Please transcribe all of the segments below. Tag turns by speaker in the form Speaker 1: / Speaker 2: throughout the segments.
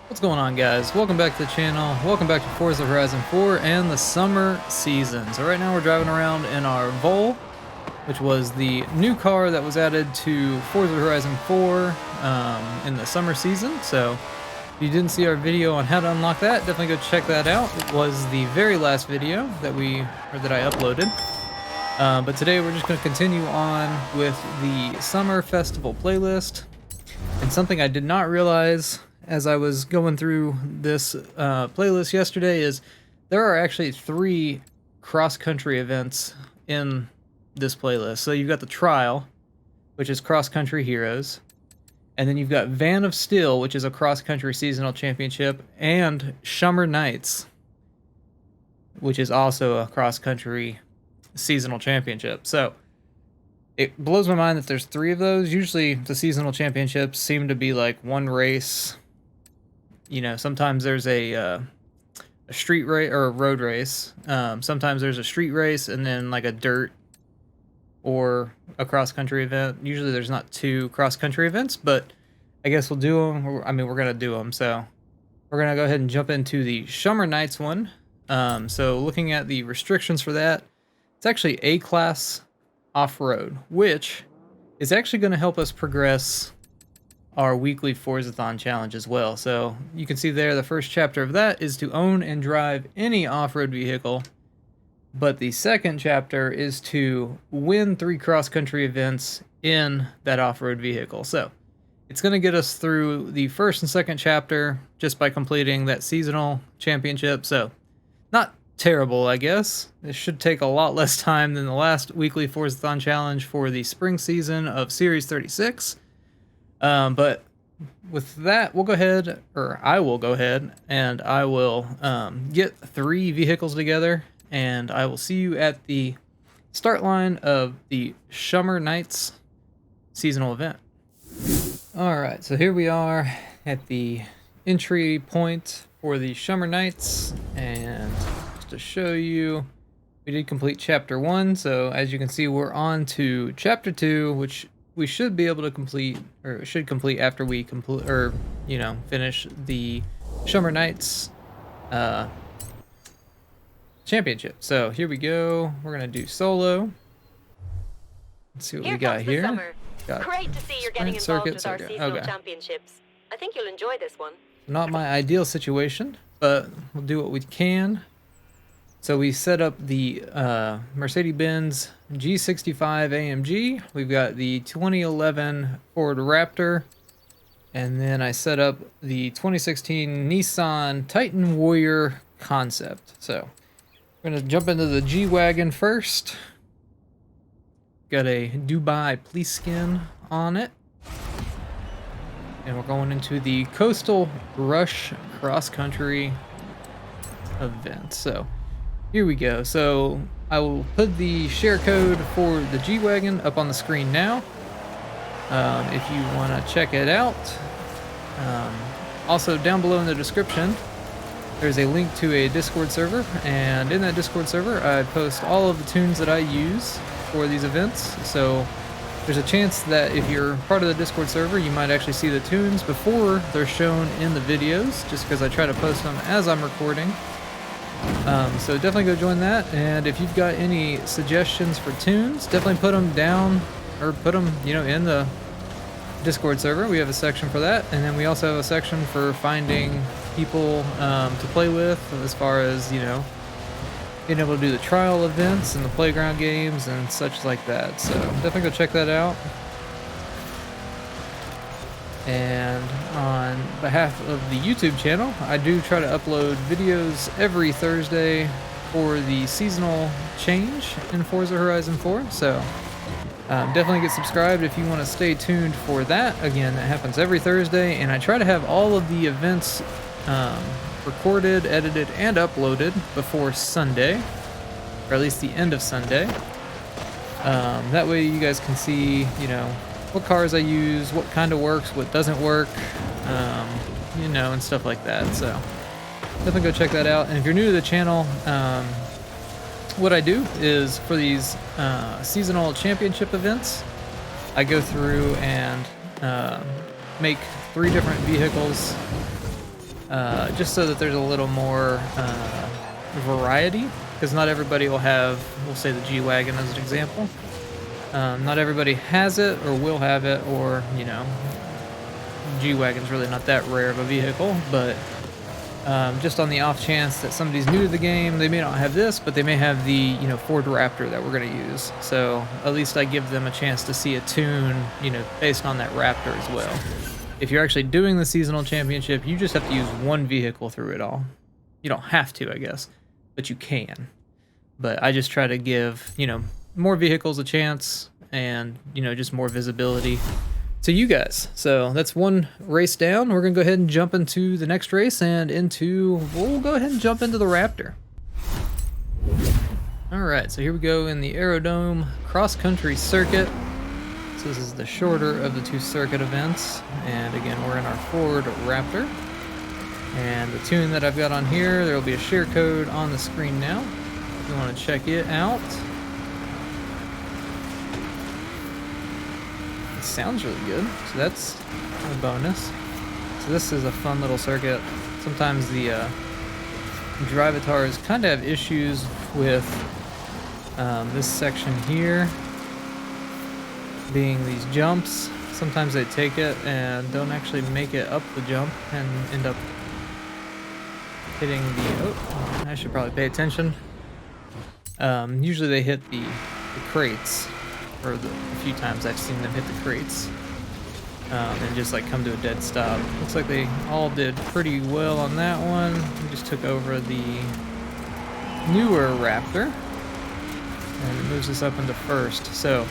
Speaker 1: What's going on, guys? Welcome back to the channel. Welcome back to Forza Horizon 4 and the summer season. So right now we're driving around in our Vol, which was the new car that was added to Forza Horizon 4 in the summer season. So if you didn't see our video on how to unlock that, definitely go check that out. It was the very last video that I uploaded. But today we're just going to continue on with the summer festival playlist. And something I did not realize as I was going through this playlist yesterday is there are actually 3 cross-country events in this playlist. So you've got the Trial, which is cross-country heroes, and then you've got Van of Steel, which is a cross-country seasonal championship, and Shummer Nights, which is also a cross-country seasonal championship. So it blows my mind that there's 3 of those. Usually the seasonal championships seem to be like one race. You know, sometimes there's a street race or a road race. Sometimes there's a street race and then like a dirt or a cross-country event. Usually there's not 2 cross-country events, but I guess we'll do them. I mean, we're going to do them. So we're going to go ahead and jump into the Shummer Nights one. So looking at the restrictions for that, it's actually A-class off-road, which is actually going to help us progress our weekly Forzathon challenge as well. So you can see there the first chapter of that is to own and drive any off-road vehicle, but the second chapter is to win 3 cross-country events in that off-road vehicle. So it's going to get us through the first and second chapter just by completing that seasonal championship. So not terrible, I guess. It should take a lot less time than the last weekly Forzathon challenge for the spring season of Series 36. But with that, we'll go ahead, or I will go ahead, and I will get 3 vehicles together, and I will see you at the start line of the Shummer Nights seasonal event. Alright, so here we are at the entry point for the Shummer Nights, and just to show you, we did complete Chapter 1, so as you can see, we're on to Chapter 2, which we should be able to complete, or should complete after we complete, or, you know, finish the Shummer Nights championship. So here we go. We're gonna do solo. Let's see what we got here. Got
Speaker 2: Great to see you're getting involved with our seasonal championships. I think you'll enjoy this one.
Speaker 1: Not my ideal situation, but we'll do what we can. So we set up the Mercedes-Benz G65 AMG. We've got the 2011 Ford Raptor. And then I set up the 2016 Nissan Titan Warrior Concept. So we're going to jump into the G-Wagon first. Got a Dubai police skin on it. And we're going into the Coastal Rush Cross Country event. So here we go. So I will put the share code for the G-Wagon up on the screen now. If you want to check it out. Also down below in the description, there's a link to a Discord server. And in that Discord server, I post all of the tunes that I use for these events. So there's a chance that if you're part of the Discord server, you might actually see the tunes before they're shown in the videos, just because I try to post them as I'm recording. So definitely go join that, and if you've got any suggestions for tunes, definitely put them down, or put them, you know, in the Discord server. We have a section for that, and then we also have a section for finding people to play with, as far as, you know, being able to do the trial events and the playground games and such like that. So definitely go check that out. And on behalf of the YouTube channel, I do try to upload videos every Thursday for the seasonal change in Forza Horizon 4. So definitely get subscribed if you want to stay tuned for that. Again, that happens every Thursday, and I try to have all of the events recorded, edited, and uploaded before Sunday, or at least the end of Sunday. That way you guys can see, you know, what cars I use, what kind of works, what doesn't work, you know, and stuff like that. So definitely go check that out. And if you're new to the channel, what I do is for these seasonal championship events, I go through and make 3 different vehicles just so that there's a little more variety, because not everybody will have, we'll say the G-Wagon as an example. Not everybody has it or will have it, or, you know, G-Wagon's really not that rare of a vehicle, but just on the off chance that somebody's new to the game, they may not have this, but they may have the, you know, Ford Raptor that we're going to use. So at least I give them a chance to see a tune, you know, based on that Raptor as well. If you're actually doing the seasonal championship, you just have to use one vehicle through it all. You don't have to, I guess, but you can. But I just try to give, you know, more vehicles a chance and, you know, just more visibility to you guys. So that's one race down. We're gonna go ahead and jump into the next race and we'll go ahead and jump into the Raptor. All right, so here we go in the Aerodome cross-country circuit. So this is the shorter of the two circuit events. And again, we're in our Ford Raptor. And the tune that I've got on here, there will be a share code on the screen now if you want to check it out. Sounds really good, so that's a bonus. So this is a fun little circuit. Sometimes the Drivatars kind of have issues with this section here being these jumps. Sometimes they take it and don't actually make it up the jump and end up hitting the, oh, I should probably pay attention. Usually they hit the crates. Or a few times I've seen them hit the crates and just like come to a dead stop. Looks like they all did pretty well on that one. We just took over the newer Raptor and it moves us up into first. So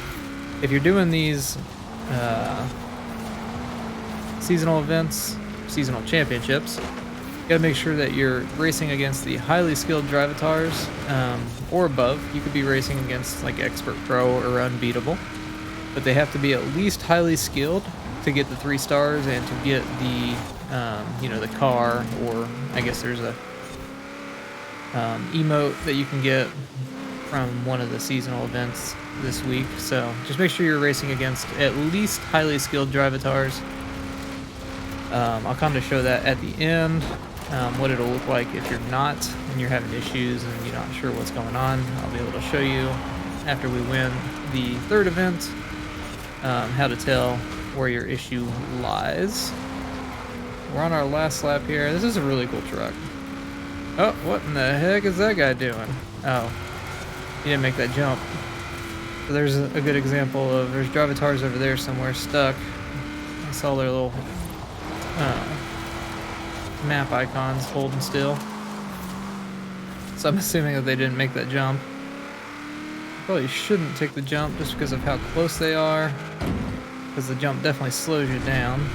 Speaker 1: if you're doing these seasonal events, seasonal championships, you gotta make sure that you're racing against the highly skilled Drivatars or above. You could be racing against like Expert Pro or Unbeatable, but they have to be at least highly skilled to get the 3 stars and to get the you know, the car, or I guess there's a emote that you can get from one of the seasonal events this week. So just make sure you're racing against at least highly skilled Drivatars. I'll kind of show that at the end. What it'll look like if you're not and you're having issues and you're not sure what's going on. I'll be able to show you after we win the 3rd event how to tell where your issue lies. We're on our last lap here. This is a really cool truck. Oh, what in the heck is that guy doing? Oh, he didn't make that jump. So there's a good example of, there's Drivatars over there somewhere stuck. I saw their little map icons holding still. So I'm assuming that they didn't make that jump. Probably shouldn't take the jump just because of how close they are, because the jump definitely slows you down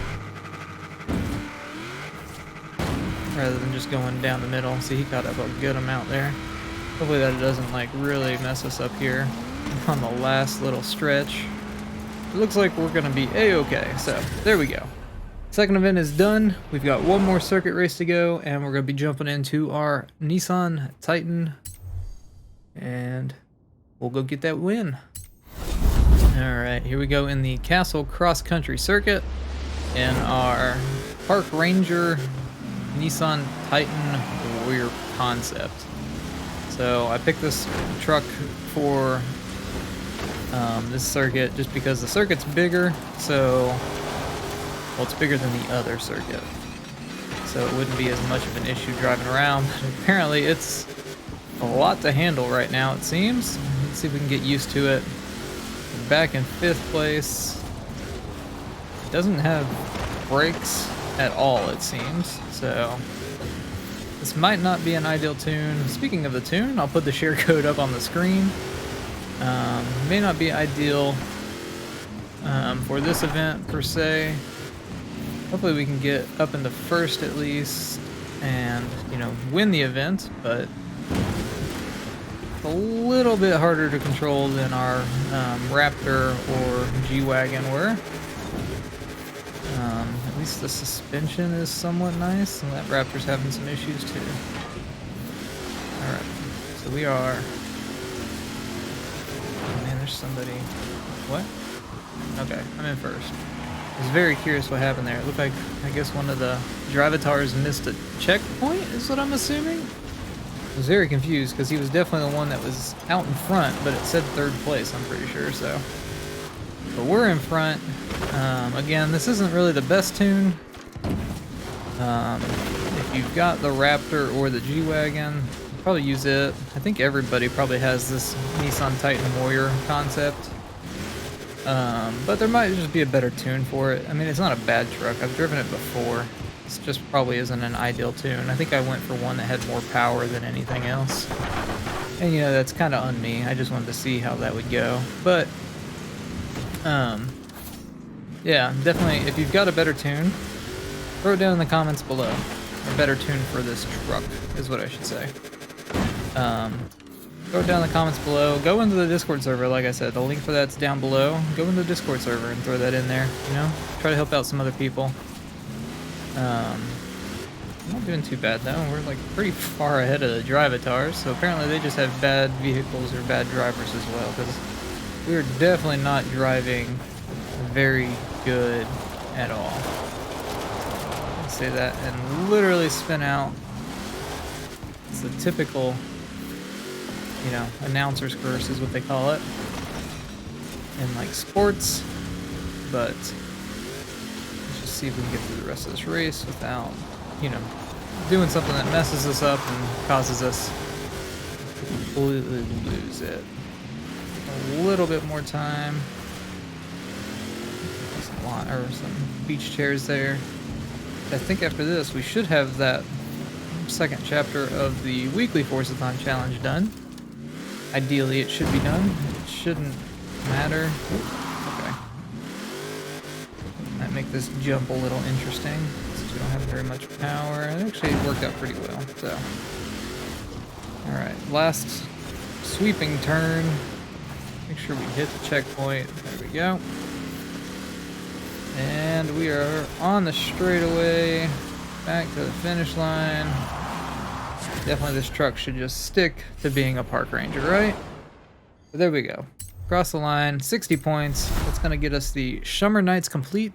Speaker 1: rather than just going down the middle. See, he caught up a good amount there. Hopefully that it doesn't like really mess us up here on the last little stretch. It looks like we're gonna be a-okay. So there we go. Second event is done. We've got one more circuit race to go, and we're going to be jumping into our Nissan Titan, and we'll go get that win. Alright, here we go in the Castle Cross Country Circuit in our Park Ranger Nissan Titan Warrior concept. So I picked this truck for this circuit just because the circuit's bigger, so... well, it's bigger than the other circuit, so it wouldn't be as much of an issue driving around. Apparently it's a lot to handle right now, it seems. Let's see if we can get used to it. We're back in 5th place. It doesn't have brakes at all, it seems, so this might not be an ideal tune. Speaking of the tune, I'll put the share code up on the screen. May not be ideal for this event per se. Hopefully we can get up into first at least and, you know, win the event, but a little bit harder to control than our Raptor or G-Wagon were. At least the suspension is somewhat nice, and that Raptor's having some issues too. Alright, so we are... oh man, there's somebody... what? Okay, I'm in first. I was very curious what happened there. It looked like, I guess, one of the drivatars missed a checkpoint, is what I'm assuming? I was very confused because he was definitely the one that was out in front, but it said third place, I'm pretty sure, so. But we're in front. Again, this isn't really the best tune. If you've got the Raptor or the G-Wagon, probably use it. I think everybody probably has this Nissan Titan Warrior concept. But there might just be a better tune for it. I mean, it's not a bad truck. I've driven it before. It just probably isn't an ideal tune. I think I went for one that had more power than anything else. And, you know, that's kind of on me. I just wanted to see how that would go. But, yeah, definitely, if you've got a better tune, throw it down in the comments below. A better tune for this truck is what I should say. Throw it down in the comments below. Go into the Discord server, like I said. The link for that's down below. Go into the Discord server and throw that in there, you know? Try to help out some other people. I'm not doing too bad, though. We're, like, pretty far ahead of the drivatars, so apparently they just have bad vehicles or bad drivers as well, because we're definitely not driving very good at all. I'll say that and literally spin out. It's the typical, you know, announcer's curse is what they call it in like sports, but let's just see if we can get through the rest of this race without, you know, doing something that messes us up and causes us to completely lose it. A little bit more time. Some beach chairs there. I think after this we should have that second chapter of the weekly Forzathon challenge done. Ideally it should be done. It shouldn't matter. Okay. Might make this jump a little interesting since we don't have very much power. It actually worked out pretty well, so. Alright, last sweeping turn. Make sure we hit the checkpoint. There we go. And we are on the straightaway, back to the finish line. Definitely this truck should just stick to being a park ranger, right? But there we go. Across the line, 60 points. That's going to get us the Shummer Nights complete.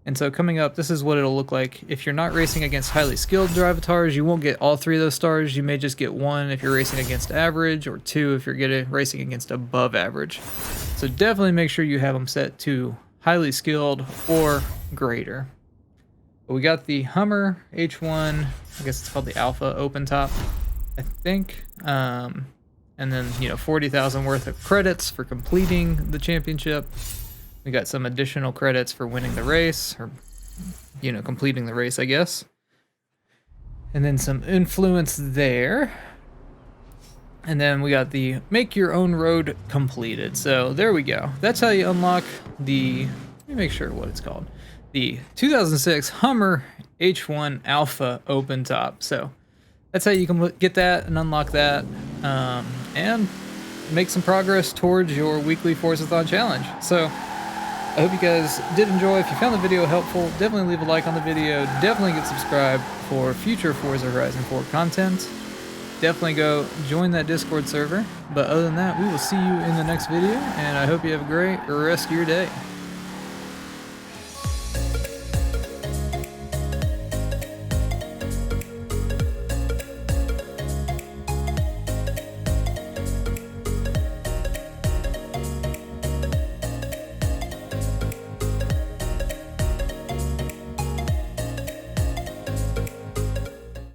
Speaker 1: And so coming up, this is what it'll look like. If you're not racing against highly skilled drivatars, you won't get all 3 of those stars. You may just get 1 if you're racing against average, or 2 if you're racing against above average. So definitely make sure you have them set to highly skilled or greater. But we got the Hummer H1, I guess it's called the Alpha open top, I think. And then, you know, 40,000 worth of credits for completing the championship. We got some additional credits for winning the race, or, you know, completing the race, I guess. And then some influence there. And then we got the make your own road completed. So there we go. That's how you unlock the, let me make sure what it's called. The 2006 Hummer H1 Alpha open top. So that's how you can get that and unlock that. And make some progress towards your weekly Forzathon challenge. So I hope you guys did enjoy. If you found the video helpful, definitely leave a like on the video. Definitely get subscribed for future Forza Horizon 4 content. Definitely go join that Discord server. But other than that, we will see you in the next video, and I hope you have a great rest of your day.